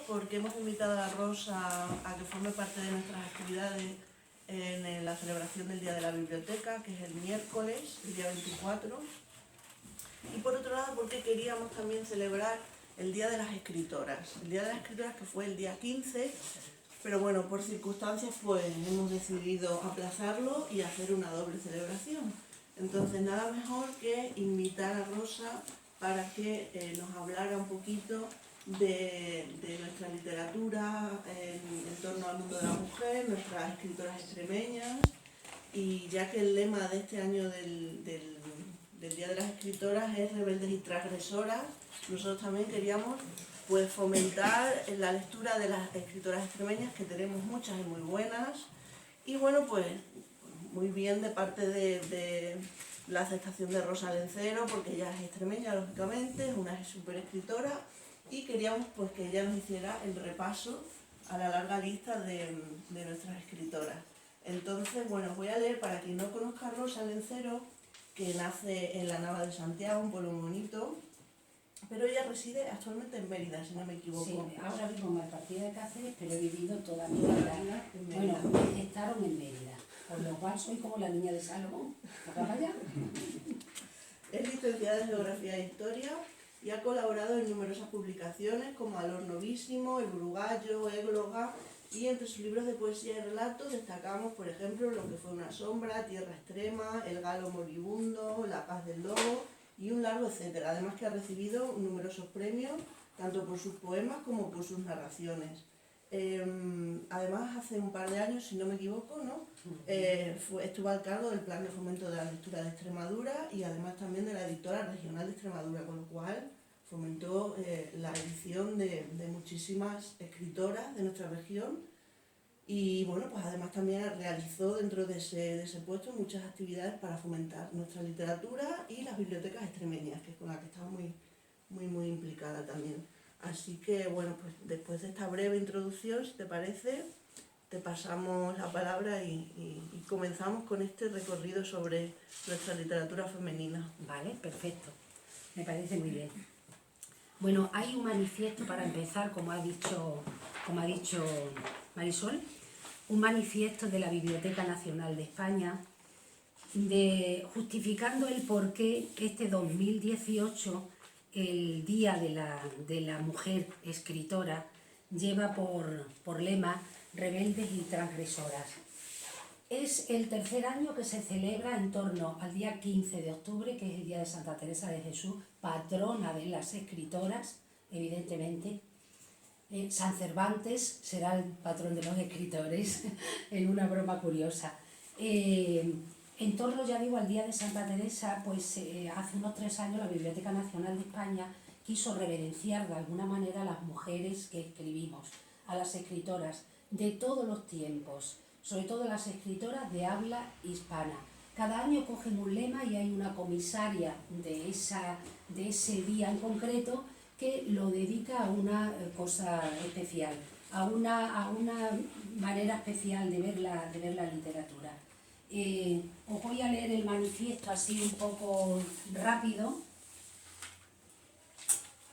Porque hemos invitado a Rosa a que forme parte de nuestras actividades en la celebración del Día de la Biblioteca, que es el miércoles, el día 24. Y por otro lado, porque queríamos también celebrar el Día de las Escritoras. El Día de las Escritoras, que fue el día 15, pero bueno, por circunstancias pues hemos decidido aplazarlo y hacer una doble celebración. Entonces nada mejor que invitar a Rosa para que nos hablara un poquito de nuestra literatura en torno al mundo de la mujer, nuestras escritoras extremeñas, y ya que el lema de este año del Día de las Escritoras es rebeldes y transgresoras, nosotros también queríamos pues fomentar la lectura de las escritoras extremeñas, que tenemos muchas y muy buenas, y bueno, pues muy bien de parte de la aceptación de Rosa Lencero, porque ella es extremeña, lógicamente, es una súper escritora, y queríamos pues que ella nos hiciera el repaso a la larga lista de nuestras escritoras. Entonces, bueno, os voy a leer, para quien no conozca a Rosa Lencero, que nace en la Nava de Santiago, un pueblo muy bonito, pero ella reside actualmente en Mérida, si no me equivoco. Sí, ahora vivo en Malpartida de Cáceres, pero he vivido toda mi vida en Mérida. Bueno, estaron en Mérida, por lo cual soy como la niña de Salomón. ¿Acá allá? Es licenciada en Geografía e Historia y ha colaborado en numerosas publicaciones como Alor Novísimo, El Uruguayo, Égloga, y entre sus libros de poesía y relatos destacamos, por ejemplo, Lo que fue una sombra, Tierra extrema, El galo moribundo, La paz del lobo y un largo etcétera. Además que ha recibido numerosos premios, tanto por sus poemas como por sus narraciones. Además, hace un par de años, si no me equivoco, ¿no? Estuvo al cargo del Plan de Fomento de la Lectura de Extremadura y además también de la Editora Regional de Extremadura, con lo cual fomentó la edición de muchísimas escritoras de nuestra región. Y bueno, pues además también realizó dentro de ese puesto muchas actividades para fomentar nuestra literatura y las bibliotecas extremeñas, que es con la que estaba muy implicada también. Así que bueno, pues después de esta breve introducción, si te parece, te pasamos la palabra y comenzamos con este recorrido sobre nuestra literatura femenina. Vale, perfecto. Me parece muy bien. Bueno, hay un manifiesto para empezar, como ha dicho Marisol, un manifiesto de la Biblioteca Nacional de España justificando el por qué este 2018 el Día de la Mujer Escritora lleva por lema Rebeldes y Transgresoras. Es el tercer año que se celebra en torno al día 15 de octubre, que es el Día de Santa Teresa de Jesús, patrona de las escritoras, evidentemente. San Cervantes será el patrón de los escritores, en una broma curiosa. En torno, ya digo, al Día de Santa Teresa, pues hace unos 3 años la Biblioteca Nacional de España quiso reverenciar de alguna manera a las mujeres que escribimos, a las escritoras de todos los tiempos, sobre todo las escritoras de habla hispana. Cada año cogen un lema y hay una comisaria de ese día en concreto que lo dedica a una cosa especial, a una manera especial de ver la literatura. Os voy a leer el manifiesto así un poco rápido.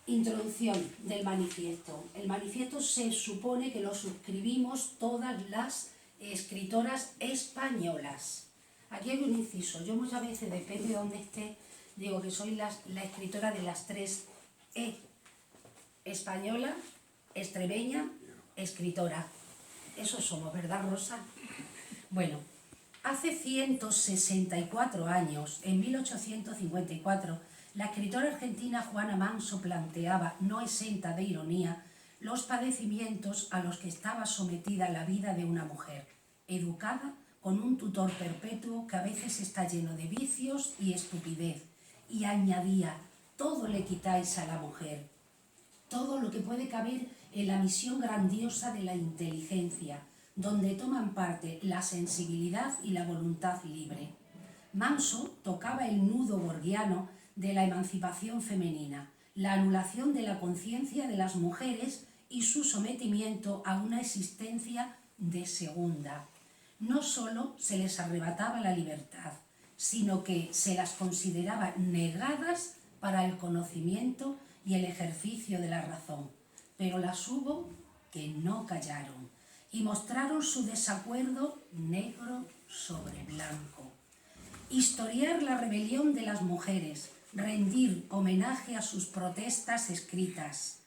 Introducción del manifiesto. El manifiesto se supone que lo suscribimos todas las escritoras españolas. Aquí hay un inciso. Yo muchas veces, depende de dónde esté, digo que soy la escritora de las 3 E. Española, extremeña, escritora. Eso somos, ¿verdad, Rosa? Bueno, hace 164 años, en 1854, la escritora argentina Juana Manso planteaba, no exenta de ironía, los padecimientos a los que estaba sometida la vida de una mujer, educada con un tutor perpetuo que a veces está lleno de vicios y estupidez, y añadía, todo le quitáis a la mujer, todo lo que puede caber en la misión grandiosa de la inteligencia, donde toman parte la sensibilidad y la voluntad libre. Manso tocaba el nudo borgiano de la emancipación femenina, la anulación de la conciencia de las mujeres y su sometimiento a una existencia de segunda. No solo se les arrebataba la libertad, sino que se las consideraba negadas para el conocimiento y el ejercicio de la razón. pero las hubo que no callaron y mostraron su desacuerdo negro sobre blanco. Historiar la rebelión de las mujeres, rendir homenaje a sus protestas escritas.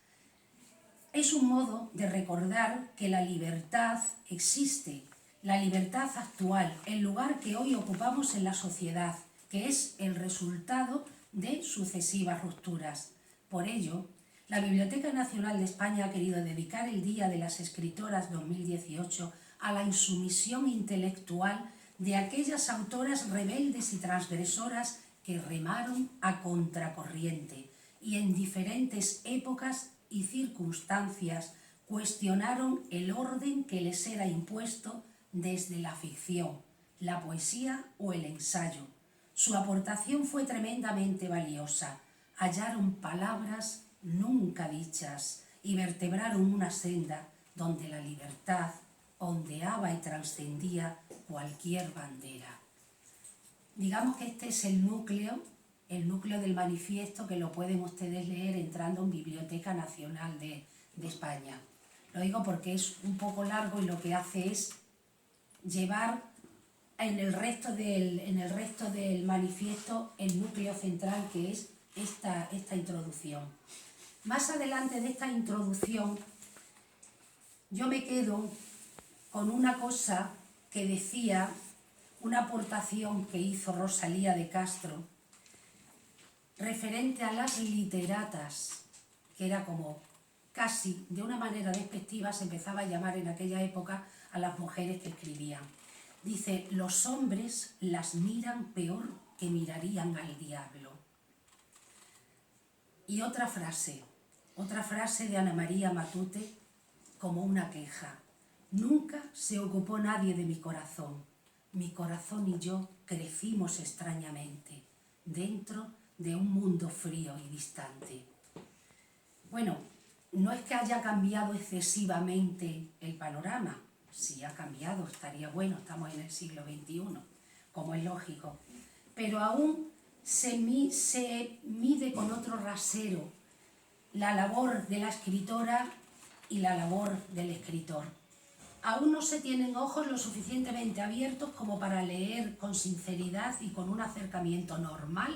Es un modo de recordar que la libertad existe, la libertad actual, el lugar que hoy ocupamos en la sociedad, que es el resultado de sucesivas rupturas. Por ello, la Biblioteca Nacional de España ha querido dedicar el Día de las Escritoras 2018 a la insumisión intelectual de aquellas autoras rebeldes y transgresoras que remaron a contracorriente y en diferentes épocas y circunstancias cuestionaron el orden que les era impuesto desde la ficción, la poesía o el ensayo. Su aportación fue tremendamente valiosa. Hallaron palabras nunca dichas y vertebraron una senda donde la libertad ondeaba y trascendía cualquier bandera. Digamos que este es el núcleo del manifiesto, que lo pueden ustedes leer entrando en Biblioteca Nacional de España. Lo digo porque es un poco largo y lo que hace es llevar en el resto del manifiesto el núcleo central, que es esta introducción. Más adelante de esta introducción yo me quedo con una cosa que decía, una aportación que hizo Rosalía de Castro referente a las literatas, que era como casi de una manera despectiva se empezaba a llamar en aquella época a las mujeres que escribían. Dice: los hombres las miran peor que mirarían al diablo. Y otra frase de Ana María Matute como una queja: nunca se ocupó nadie de mi corazón y yo crecimos extrañamente dentro de un mundo frío y distante. Bueno, no es que haya cambiado excesivamente el panorama. Si ha cambiado, estaría bueno, estamos en el siglo XXI, como es lógico. Pero aún se mide con otro rasero la labor de la escritora y la labor del escritor. Aún no se tienen ojos lo suficientemente abiertos como para leer con sinceridad y con un acercamiento normal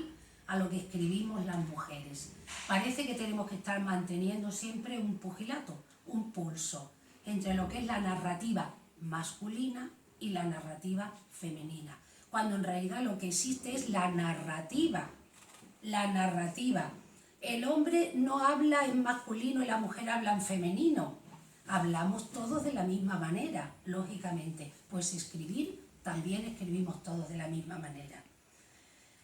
a lo que escribimos las mujeres. Parece que tenemos que estar manteniendo siempre un pugilato, un pulso, entre lo que es la narrativa masculina y la narrativa femenina, cuando en realidad lo que existe es la narrativa. El hombre no habla en masculino y la mujer habla en femenino. Hablamos todos de la misma manera, lógicamente, pues escribir también escribimos todos de la misma manera.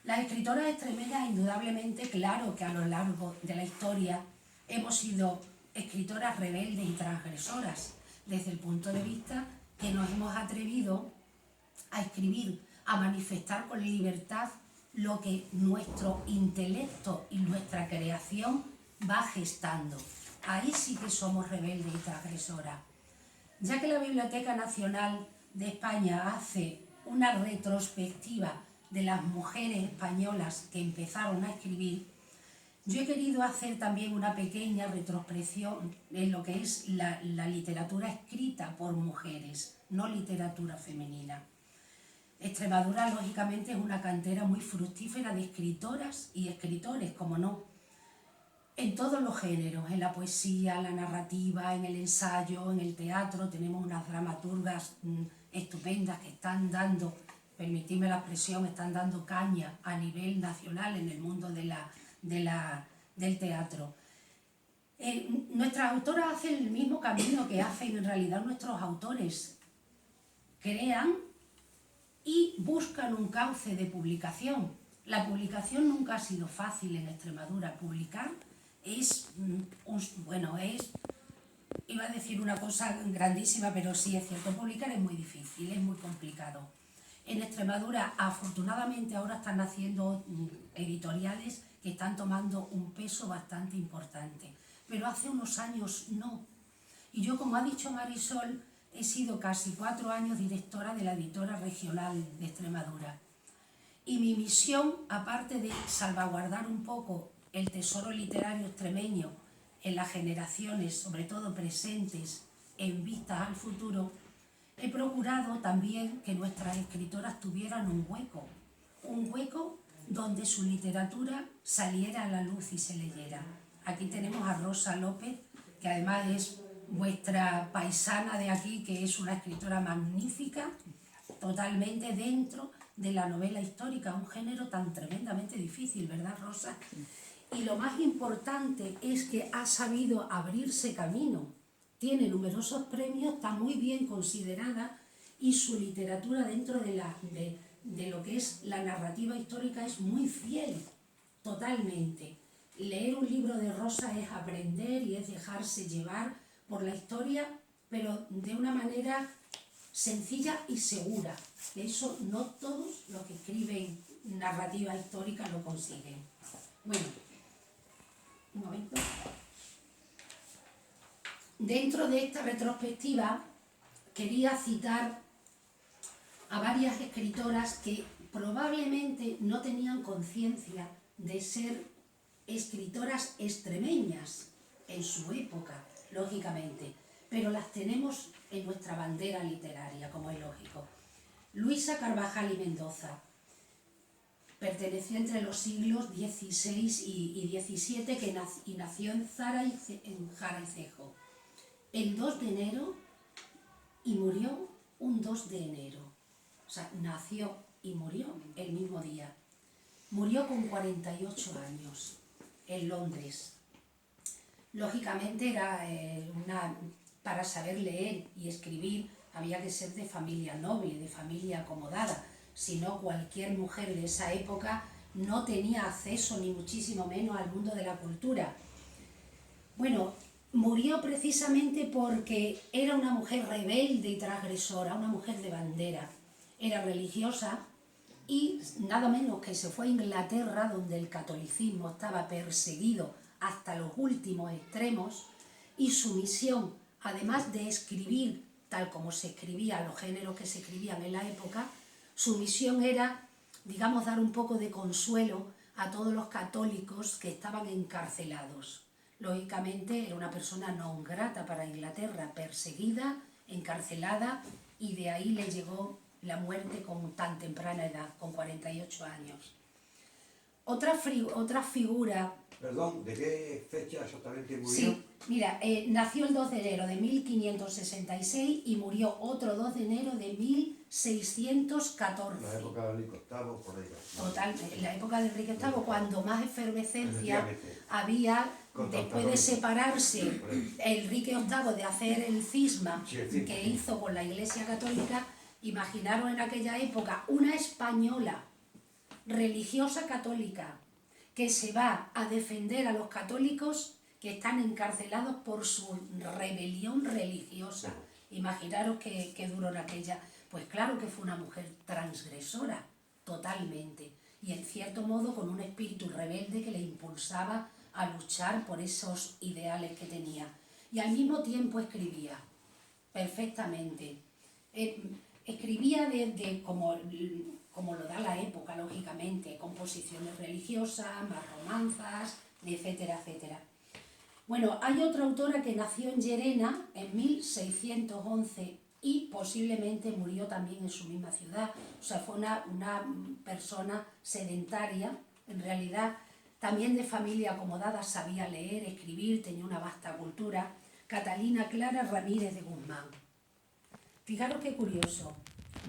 Las escritoras extremeñas, indudablemente, claro que a lo largo de la historia hemos sido escritoras rebeldes y transgresoras, desde el punto de vista que nos hemos atrevido a escribir, a manifestar con libertad lo que nuestro intelecto y nuestra creación va gestando. Ahí sí que somos rebeldes y transgresoras. Ya que la Biblioteca Nacional de España hace una retrospectiva de las mujeres españolas que empezaron a escribir, yo he querido hacer también una pequeña retrospección en lo que es la literatura escrita por mujeres, no literatura femenina. Extremadura, lógicamente, es una cantera muy fructífera de escritoras y escritores, como no, en todos los géneros, en la poesía, en la narrativa, en el ensayo, en el teatro. Tenemos unas dramaturgas estupendas que están dando, permitidme la expresión, están dando caña a nivel nacional en el mundo del teatro. Nuestras autoras hacen el mismo camino que hacen en realidad nuestros autores. Crean y buscan un cauce de publicación. La publicación nunca ha sido fácil en Extremadura. Publicar iba a decir una cosa grandísima, pero sí es cierto, publicar es muy difícil, es muy complicado. En Extremadura, afortunadamente, ahora están naciendo editoriales que están tomando un peso bastante importante, pero hace unos años no. Y yo, como ha dicho Marisol, he sido casi 4 años directora de la editora regional de Extremadura. Y mi misión, aparte de salvaguardar un poco el tesoro literario extremeño en las generaciones, sobre todo presentes, en vistas al futuro, he procurado también que nuestras escritoras tuvieran un hueco donde su literatura saliera a la luz y se leyera. Aquí tenemos a Rosa López, que además es vuestra paisana de aquí, que es una escritora magnífica, totalmente dentro de la novela histórica, un género tan tremendamente difícil, ¿verdad, Rosa? Y lo más importante es que ha sabido abrirse camino, tiene numerosos premios, está muy bien considerada y su literatura dentro de lo que es la narrativa histórica es muy fiel, totalmente. Leer un libro de Rosa es aprender y es dejarse llevar por la historia, pero de una manera sencilla y segura. Eso no todos los que escriben narrativa histórica lo consiguen. Bueno, un momento. Dentro de esta retrospectiva quería citar a varias escritoras que probablemente no tenían conciencia de ser escritoras extremeñas en su época, lógicamente, pero las tenemos en nuestra bandera literaria, como es lógico. Luisa Carvajal y Mendoza perteneció entre los siglos XVI y XVII y nació en Jara y Cejo el 2 de enero y murió un 2 de enero. O sea, nació y murió el mismo día. Murió con 48 años en Londres. Lógicamente para saber leer y escribir había que ser de familia noble, de familia acomodada. Si no, cualquier mujer de esa época no tenía acceso ni muchísimo menos al mundo de la cultura. Bueno, murió precisamente porque era una mujer rebelde y transgresora, una mujer de bandera. Era religiosa y nada menos que se fue a Inglaterra, donde el catolicismo estaba perseguido hasta los últimos extremos, y su misión, además de escribir tal como se escribía, los géneros que se escribían en la época, su misión era, digamos, dar un poco de consuelo a todos los católicos que estaban encarcelados. Lógicamente era una persona non grata para Inglaterra, perseguida, encarcelada, y de ahí le llegó la muerte con tan temprana edad, con 48 años. Otra figura... Perdón, ¿de qué fecha exactamente murió? Sí, mira, nació el 2 de enero de 1566 y murió otro 2 de enero de 1614. La época de Enrique VIII, por ahí. Totalmente, en la época de Enrique VIII, cuando más efervescencia había, después de separarse Enrique VIII de hacer el cisma que hizo con la Iglesia Católica. Imaginaros en aquella época una española religiosa católica que se va a defender a los católicos que están encarcelados por su rebelión religiosa. Imaginaros qué duro era aquella. Pues claro que fue una mujer transgresora, totalmente, y en cierto modo con un espíritu rebelde que le impulsaba a luchar por esos ideales que tenía. Y al mismo tiempo escribía perfectamente. Escribía como lo da la época, lógicamente, composiciones religiosas, más romanzas, etcétera, etcétera. Bueno, hay otra autora que nació en Llerena en 1611 y posiblemente murió también en su misma ciudad. O sea, fue una persona sedentaria, en realidad también de familia acomodada, sabía leer, escribir, tenía una vasta cultura. Catalina Clara Ramírez de Guzmán. Fijaros qué curioso,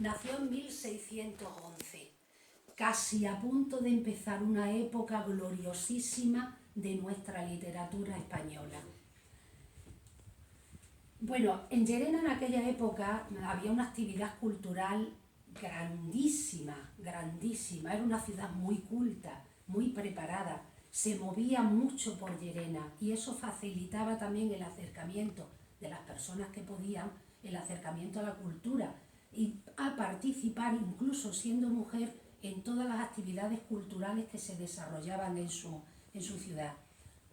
nació en 1611, casi a punto de empezar una época gloriosísima de nuestra literatura española. Bueno, en Llerena en aquella época había una actividad cultural grandísima, grandísima. Era una ciudad muy culta, muy preparada. Se movía mucho por Llerena y eso facilitaba también el acercamiento de las personas que podían, el acercamiento a la cultura y a participar, incluso siendo mujer, en todas las actividades culturales que se desarrollaban en su ciudad.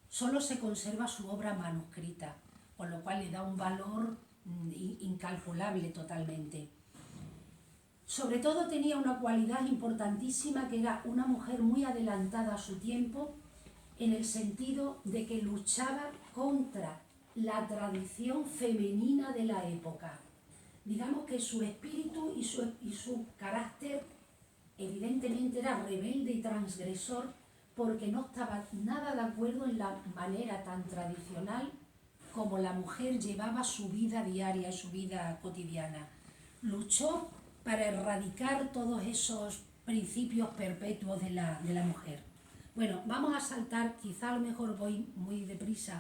Solo se conserva su obra manuscrita, con lo cual le da un valor incalculable totalmente. Sobre todo tenía una cualidad importantísima, que era una mujer muy adelantada a su tiempo, en el sentido de que luchaba contra la tradición femenina de la época. Digamos que su espíritu y su carácter evidentemente era rebelde y transgresor, porque no estaba nada de acuerdo en la manera tan tradicional como la mujer llevaba su vida diaria y su vida cotidiana. Luchó para erradicar todos esos principios perpetuos de la mujer. Bueno, vamos a saltar, quizá a lo mejor voy muy deprisa,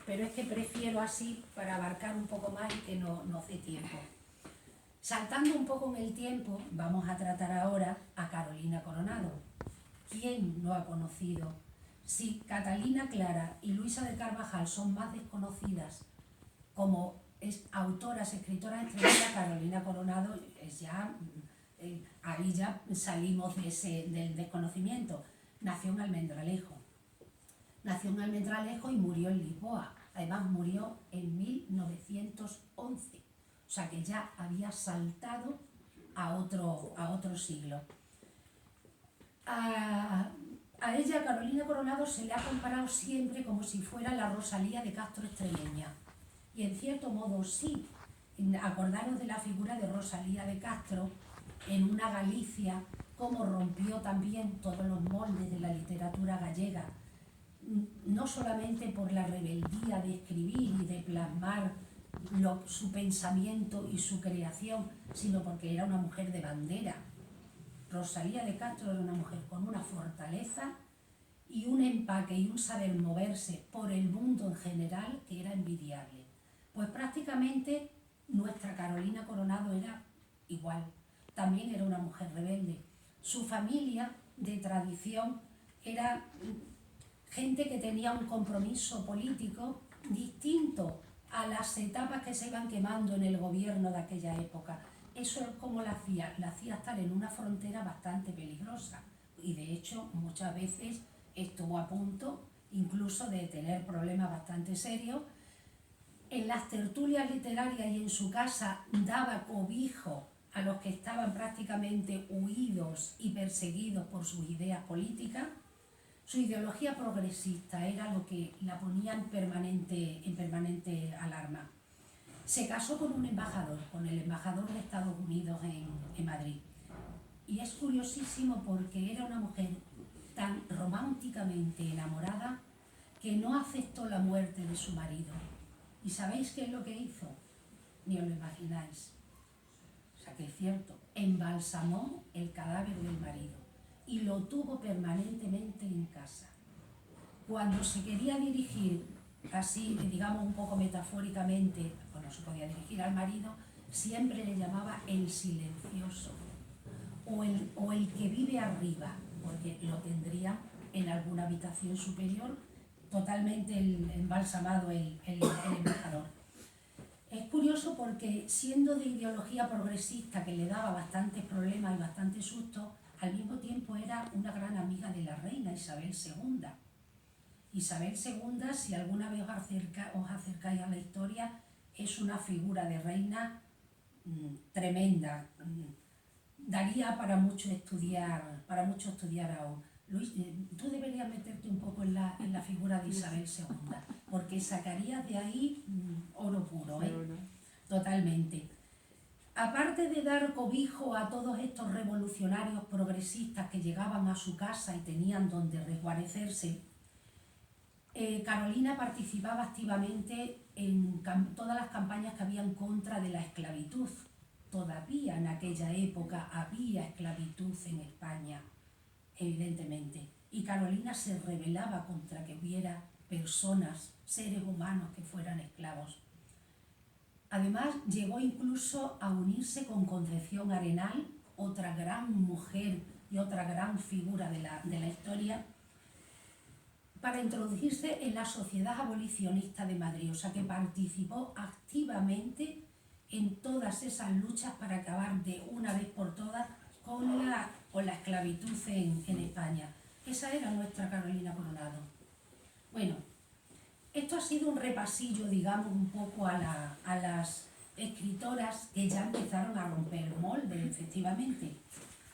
pero es que prefiero así para abarcar un poco más y que no dé tiempo. Saltando un poco en el tiempo, vamos a tratar ahora a Carolina Coronado. ¿Quién no ha conocido? Si Catalina Clara y Luisa de Carvajal son más desconocidas como autoras, escritoras extranjeras, Carolina Coronado es ya, ahí ya salimos del desconocimiento. Nació en Almendralejo. Nació en Almendralejo y murió en Lisboa. Además murió en 1911. O sea que ya había saltado a otro siglo. A ella, Carolina Coronado, se le ha comparado siempre como si fuera la Rosalía de Castro extremeña. Y en cierto modo sí. Acordaros de la figura de Rosalía de Castro en una Galicia, cómo rompió también todos los moldes de la literatura gallega, no solamente por la rebeldía de escribir y de plasmar su pensamiento y su creación, sino porque era una mujer de bandera. Rosalía de Castro era una mujer con una fortaleza y un empaque y un saber moverse por el mundo en general que era envidiable. Pues prácticamente nuestra Carolina Coronado era igual, también era una mujer rebelde. Su familia de tradición era gente que tenía un compromiso político distinto a las etapas que se iban quemando en el gobierno de aquella época. Eso es como la hacía estar en una frontera bastante peligrosa y de hecho muchas veces estuvo a punto incluso de tener problemas bastante serios. En las tertulias literarias y en su casa daba cobijo a los que estaban prácticamente huidos y perseguidos por sus ideas políticas. Su ideología progresista era lo que la ponía en permanente alarma. Se casó con un embajador, con el embajador de Estados Unidos en Madrid. Y es curiosísimo porque era una mujer tan románticamente enamorada que no aceptó la muerte de su marido. ¿Y sabéis qué es lo que hizo? Ni os lo imagináis. O sea que es cierto, embalsamó el cadáver del marido y lo tuvo permanentemente en casa. Cuando se quería dirigir, así digamos un poco metafóricamente, cuando se podía dirigir al marido, siempre le llamaba el silencioso o el que vive arriba, porque lo tendría en alguna habitación superior, totalmente embalsamado el embajador. Es curioso porque siendo de ideología progresista que le daba bastantes problemas y bastantes sustos, al mismo tiempo era una gran amiga de la reina Isabel II. Isabel II, si alguna vez os acercáis a la historia, es una figura de reina tremenda. Daría para mucho estudiar aún. Luis, tú deberías meterte un poco en la figura de Isabel II, porque sacarías de ahí oro puro, totalmente. Aparte de dar cobijo a todos estos revolucionarios progresistas que llegaban a su casa y tenían donde resguarecerse, Carolina participaba activamente en todas las campañas que había en contra de la esclavitud. Todavía en aquella época había esclavitud en España, evidentemente. Y Carolina se rebelaba contra que hubiera personas, seres humanos que fueran esclavos. Además, llegó incluso a unirse con Concepción Arenal, otra gran mujer y otra gran figura de la historia, para introducirse en la Sociedad Abolicionista de Madrid, o sea que participó activamente en todas esas luchas para acabar de una vez por todas con la esclavitud en España. Esa era nuestra Carolina Coronado. Bueno, esto ha sido un repasillo, digamos, un poco a las escritoras que ya empezaron a romper moldes, efectivamente.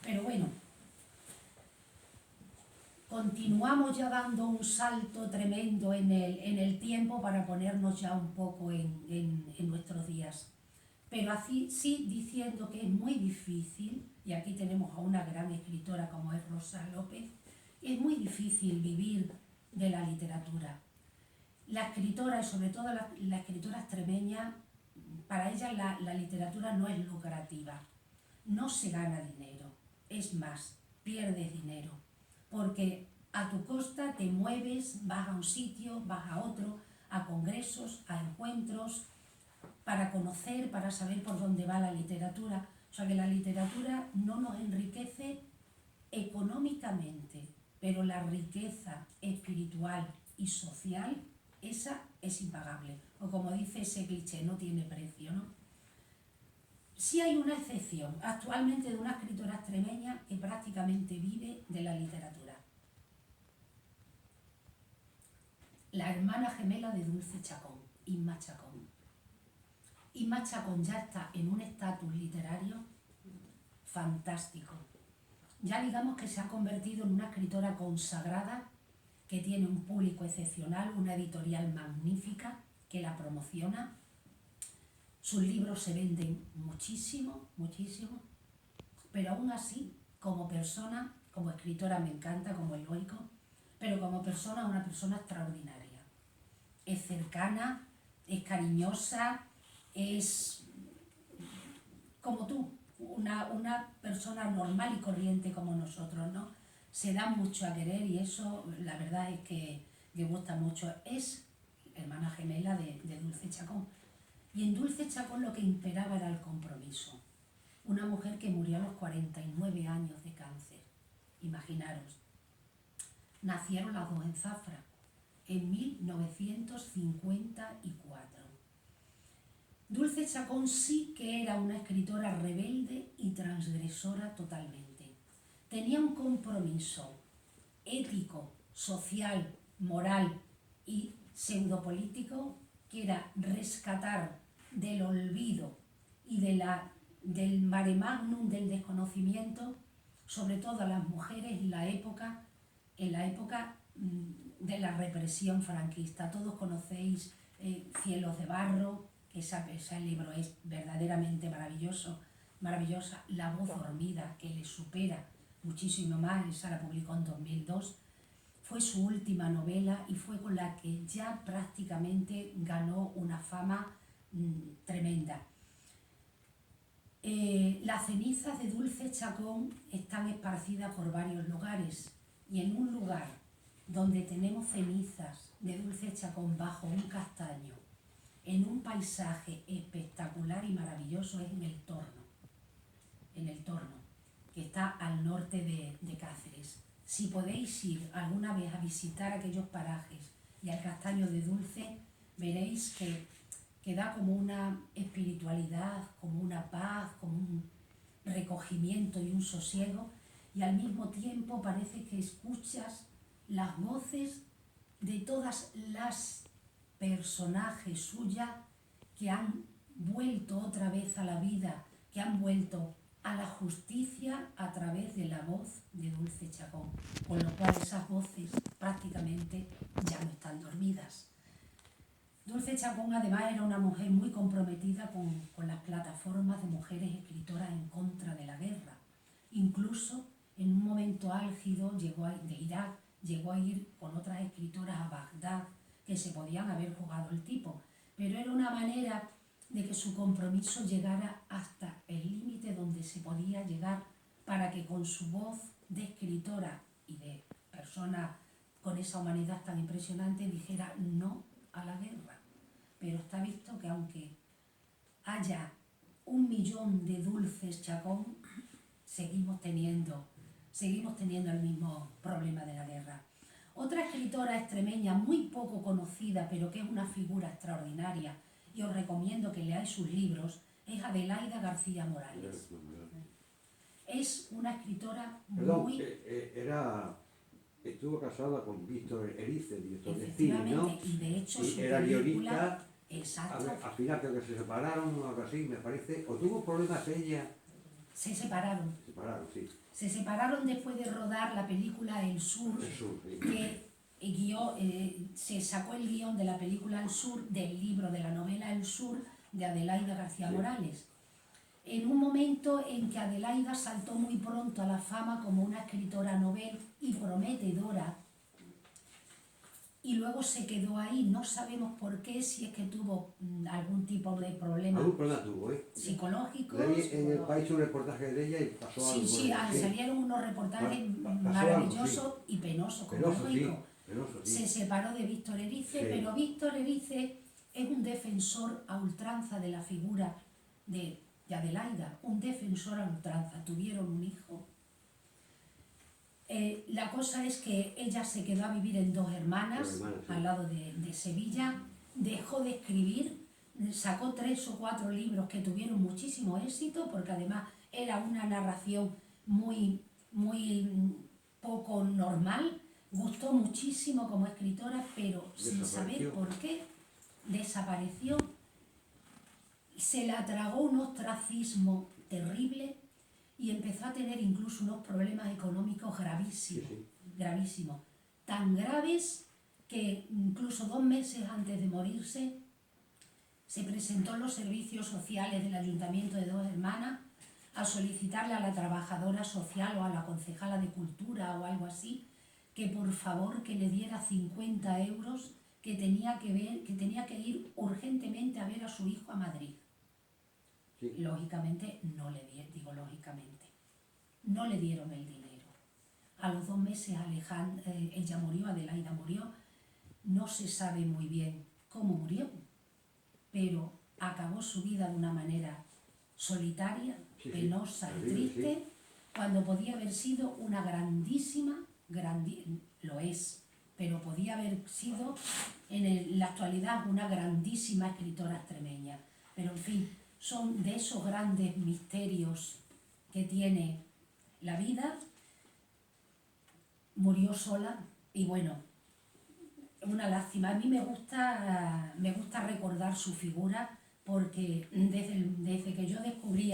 Pero bueno, continuamos ya dando un salto tremendo en el tiempo para ponernos ya un poco en nuestros días. Pero así sí diciendo que es muy difícil, y aquí tenemos a una gran escritora como es Rosa López, es muy difícil vivir de la literatura. La escritora, y sobre todo la escritora extremeña, para ella la literatura no es lucrativa, no se gana dinero, es más, pierdes dinero, porque a tu costa te mueves, vas a un sitio, vas a otro, a congresos, a encuentros, para conocer, para saber por dónde va la literatura. O sea que la literatura no nos enriquece económicamente, pero la riqueza espiritual y social, esa es impagable. O como dice ese cliché, no tiene precio, ¿no? Sí hay una excepción actualmente de una escritora extremeña que prácticamente vive de la literatura. La hermana gemela de Dulce Chacón, Inma Chacón. Inma Chacón ya está en un estatus literario fantástico. Ya digamos que se ha convertido en una escritora consagrada que tiene un público excepcional, una editorial magnífica que la promociona. Sus libros se venden muchísimo, muchísimo, pero aún así, como persona, como escritora me encanta, como es lógico, pero como persona, una persona extraordinaria. Es cercana, es cariñosa, es como tú, una persona normal y corriente como nosotros, ¿no? Se da mucho a querer y eso, la verdad es que gusta mucho. Es hermana gemela de Dulce Chacón. Y en Dulce Chacón lo que imperaba era el compromiso. Una mujer que murió a los 49 años de cáncer. Imaginaros. Nacieron las dos en Zafra, en 1954. Dulce Chacón sí que era una escritora rebelde y transgresora totalmente. Tenía un compromiso ético, social, moral y pseudopolítico que era rescatar del olvido y del mare magnum del desconocimiento, sobre todo a las mujeres en la época de la represión franquista. Todos conocéis Cielos de barro, que ese libro es verdaderamente maravillosa. La voz dormida, que le supera muchísimo más, esa la publicó en 2002. Fue su última novela y fue con la que ya prácticamente ganó una fama tremenda. Las cenizas de Dulce Chacón están esparcidas por varios lugares y en un lugar donde tenemos cenizas de Dulce Chacón bajo un castaño, en un paisaje espectacular y maravilloso, es en el Torno, que está al norte de Cáceres. Si podéis ir alguna vez a visitar aquellos parajes y al castaño de Dulce, veréis que da como una espiritualidad, como una paz, como un recogimiento y un sosiego, y al mismo tiempo parece que escuchas las voces de todas las personajes suyas que han vuelto otra vez a la vida, que han vuelto a la justicia a través de la voz de Dulce Chacón, con lo cual esas voces prácticamente ya no están dormidas. Dulce Chacón además era una mujer muy comprometida con las plataformas de mujeres escritoras en contra de la guerra. Incluso en un momento álgido de Irak llegó a ir con otras escritoras a Bagdad, que se podían haber jugado el tipo, pero era una manera de que su compromiso llegara hasta el límite donde se podía llegar para que con su voz de escritora y de persona con esa humanidad tan impresionante dijera no a la guerra. Pero está visto que aunque haya 1 millón de Dulces Chacón, seguimos teniendo el mismo problema de la guerra. Otra escritora extremeña muy poco conocida, pero que es una figura extraordinaria, y os recomiendo que leáis sus libros, es Adelaida García Morales. Es una escritora muy... Estuvo casada con Víctor Erice, director de cine, Efectivamente, ¿no? y de hecho Y su era película... guionista. Exacto. Al final creo que se separaron o algo así, me parece. ¿O tuvo problemas ella se separaron. Se separaron, sí. Se separaron después de rodar la película El Sur, El Sur, sí. que se sacó el guión de la película El Sur del libro, de la novela El Sur, de Adelaida García Sí. Morales. En un momento en que Adelaida saltó muy pronto a la fama como una escritora novel y prometedora, y luego se quedó ahí. No sabemos por qué, si es que tuvo algún tipo de problema Algún problema tuvo, ¿eh? psicológico. Leí en el país un reportaje de ella y pasó algo. Sí, sí, con ella, salieron unos reportajes Pasó algo, maravillosos y penosos, como Penoso, sí. lógico. Penoso, sí. Se separó de Víctor Erice, Sí. pero Víctor Erice es un defensor a ultranza de la figura de Adelaida, un defensor a ultranza. Tuvieron un hijo. La cosa es que ella se quedó a vivir en Dos Hermanas, Dos Hermanas, sí. al lado de Sevilla, dejó de escribir, sacó 3 o 4 libros que tuvieron muchísimo éxito, porque además era una narración muy poco normal, gustó muchísimo como escritora, pero sin saber por qué desapareció. Se la tragó un ostracismo terrible y empezó a tener incluso unos problemas económicos gravísimos, Sí, sí. gravísimos, tan graves que incluso 2 meses antes de morirse se presentó en los servicios sociales del Ayuntamiento de Dos Hermanas a solicitarle a la trabajadora social o a la concejala de cultura o algo así, que por favor que le diera 50 euros, que tenía que ir urgentemente a ver a su hijo a Madrid. Sí. Lógicamente no le dieron el dinero. A los 2 meses ella murió, Adelaida murió. No se sabe muy bien cómo murió, pero acabó su vida de una manera solitaria, Sí, sí. penosa y Terrible, triste, sí. cuando podía haber sido una lo es, pero podía haber sido en la actualidad una grandísima escritora extremeña. Pero en fin, son de esos grandes misterios que tiene la vida. Murió sola y bueno, una lástima. A mí me gusta recordar su figura, porque desde que yo descubrí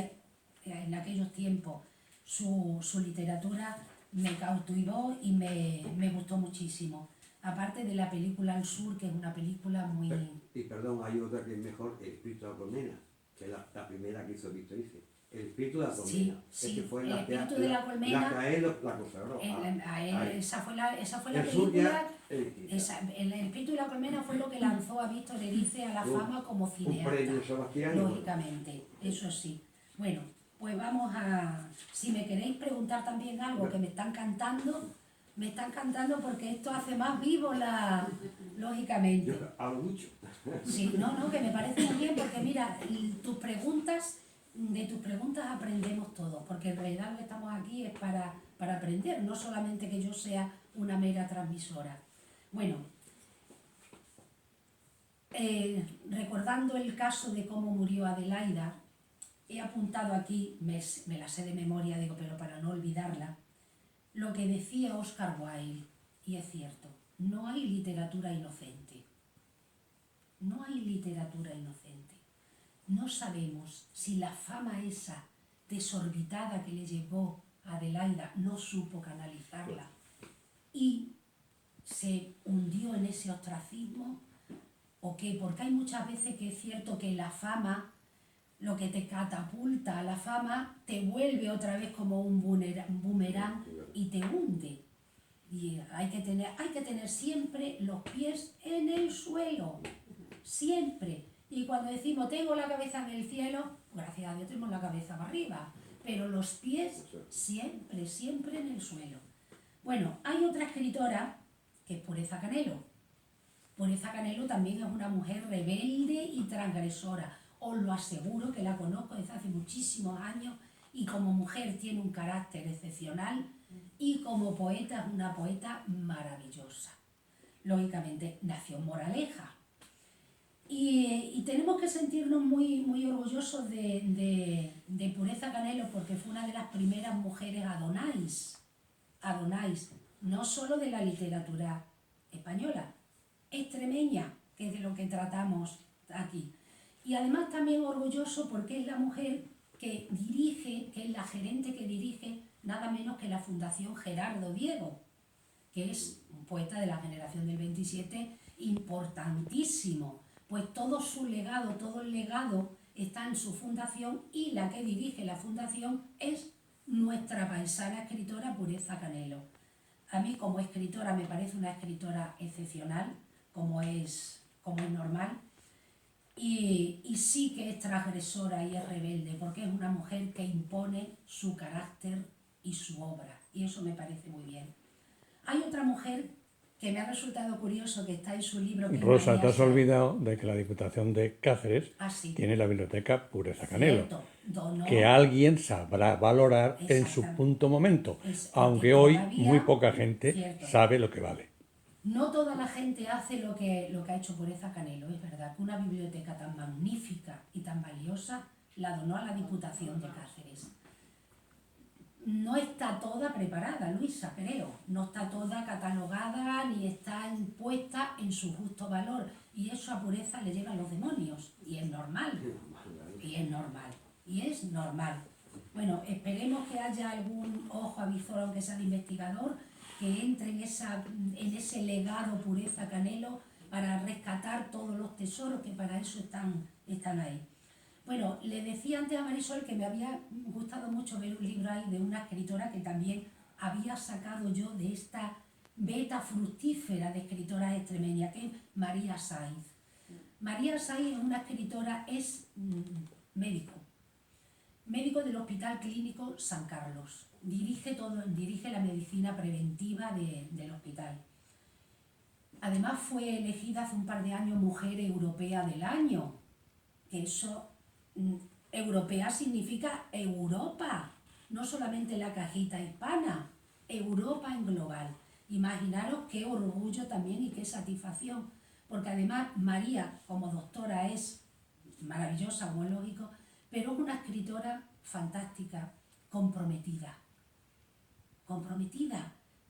en aquellos tiempos su literatura, me cautivó y me gustó muchísimo. Aparte de la película El Sur, que es una película muy... Y perdón, hay otra que es mejor, El Espíritu de la Colmena, que es la primera que hizo Víctor Erice. El Espíritu de la Colmena. Sí, Es sí, que fue El la Espíritu de la Colmena, la que a él la consagró. esa fue la El Sur película... ya, El Espíritu de la Colmena fue lo que lanzó a Víctor Erice a la fama como un cineasta. premio Sebastián. Lógicamente, eso sí. Bueno, pues vamos a... Si me queréis preguntar también algo, que me están cantando porque esto hace más vivo lógicamente. Yo hablo mucho. Sí, no, que me parece muy bien, porque mira, de tus preguntas aprendemos todos, porque en realidad lo que estamos aquí es para aprender, no solamente que yo sea una mera transmisora. Bueno, recordando el caso de cómo murió Adelaida, he apuntado aquí, me la sé de memoria, digo, pero para no olvidarla, lo que decía Oscar Wilde, y es cierto: no hay literatura inocente. No hay literatura inocente. No sabemos si la fama esa desorbitada que le llevó a Adelaida no supo canalizarla y se hundió en ese ostracismo, o qué, porque hay muchas veces que es cierto que la fama, lo que te catapulta a la fama, te vuelve otra vez como un boomerang y te hunde. Y hay que tener siempre los pies en el suelo, siempre. Y cuando decimos tengo la cabeza en el cielo, gracias a Dios tenemos la cabeza para arriba, pero los pies siempre en el suelo. Bueno, hay otra escritora que es Pureza Canelo. Pureza Canelo también es una mujer rebelde y transgresora. Os lo aseguro, que la conozco desde hace muchísimos años, y como mujer tiene un carácter excepcional, y como poeta es una poeta maravillosa. Lógicamente nació en Moraleja. Y tenemos que sentirnos muy orgullosos de Pureza Canelo, porque fue una de las primeras mujeres Adonais, no solo de la literatura española, extremeña, que es de lo que tratamos aquí. Y además también orgulloso porque es la mujer que dirige, que es la gerente que dirige nada menos que la Fundación Gerardo Diego, que es un poeta de la generación del 27 importantísimo, pues todo su legado, todo el legado está en su fundación, y la que dirige la fundación es nuestra paisana escritora Pureza Canelo. A mí como escritora me parece una escritora excepcional, como es normal, y sí que es transgresora y es rebelde, porque es una mujer que impone su carácter y su obra, y eso me parece muy bien. Hay otra mujer que me ha resultado curioso, que está en su libro... Que Rosa, te has olvidado de que la Diputación de Cáceres sí, tiene la biblioteca Pureza Canelo, cierto, donó, que alguien sabrá valorar en su punto momento, aunque hoy muy poca gente cierto, sabe lo que vale. No toda la gente hace lo que ha hecho Pureza Canelo. Es verdad que una biblioteca tan magnífica y tan valiosa la donó a la Diputación de Cáceres. No está toda preparada, Luisa, creo. No está toda catalogada ni está puesta en su justo valor. Y eso a Pureza le llevan los demonios. Y es normal. Y es normal. Y es normal. Bueno, esperemos que haya algún ojo avizor, aunque sea de investigador, que entre en ese legado Pureza Canelo para rescatar todos los tesoros que para eso están ahí. Bueno, le decía antes a Marisol que me había gustado mucho ver un libro ahí de una escritora que también había sacado yo de esta veta fructífera de escritoras extremeñas, que es María Saiz. María Saiz es una escritora, es médico del Hospital Clínico San Carlos. Dirige la medicina preventiva del hospital. Además fue elegida hace un par de años Mujer Europea del Año, que eso, europea significa Europa, no solamente la cajita hispana, Europa en global. Imaginaros qué orgullo también y qué satisfacción, porque además María como doctora es maravillosa, como es lógico, pero es una escritora fantástica, comprometida.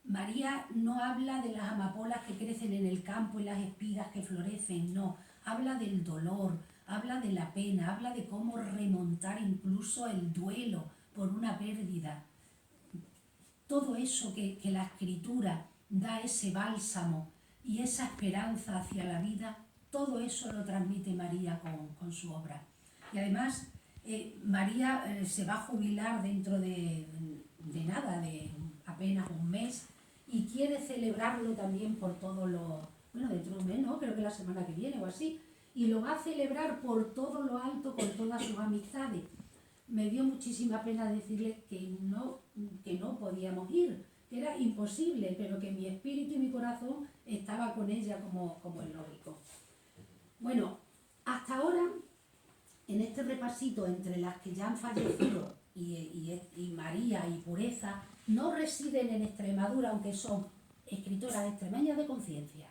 María no habla de las amapolas que crecen en el campo y las espigas que florecen, no. Habla del dolor, habla de la pena, habla de cómo remontar incluso el duelo por una pérdida. Todo eso que la escritura da ese bálsamo y esa esperanza hacia la vida, todo eso lo transmite María con su obra. Y además, María se va a jubilar dentro de nada, de apenas un mes, y quiere celebrarlo también por todo lo... Bueno, dentro de un mes, ¿no? Creo que la semana que viene o así. Y lo va a celebrar por todo lo alto, con todas sus amistades. Me dio muchísima pena decirle que no podíamos ir, que era imposible, pero que mi espíritu y mi corazón estaba con ella como es lógico. Bueno, hasta ahora, en este repasito entre las que ya han fallecido y María y Pureza, no residen en Extremadura, aunque son escritoras extremeñas de conciencia.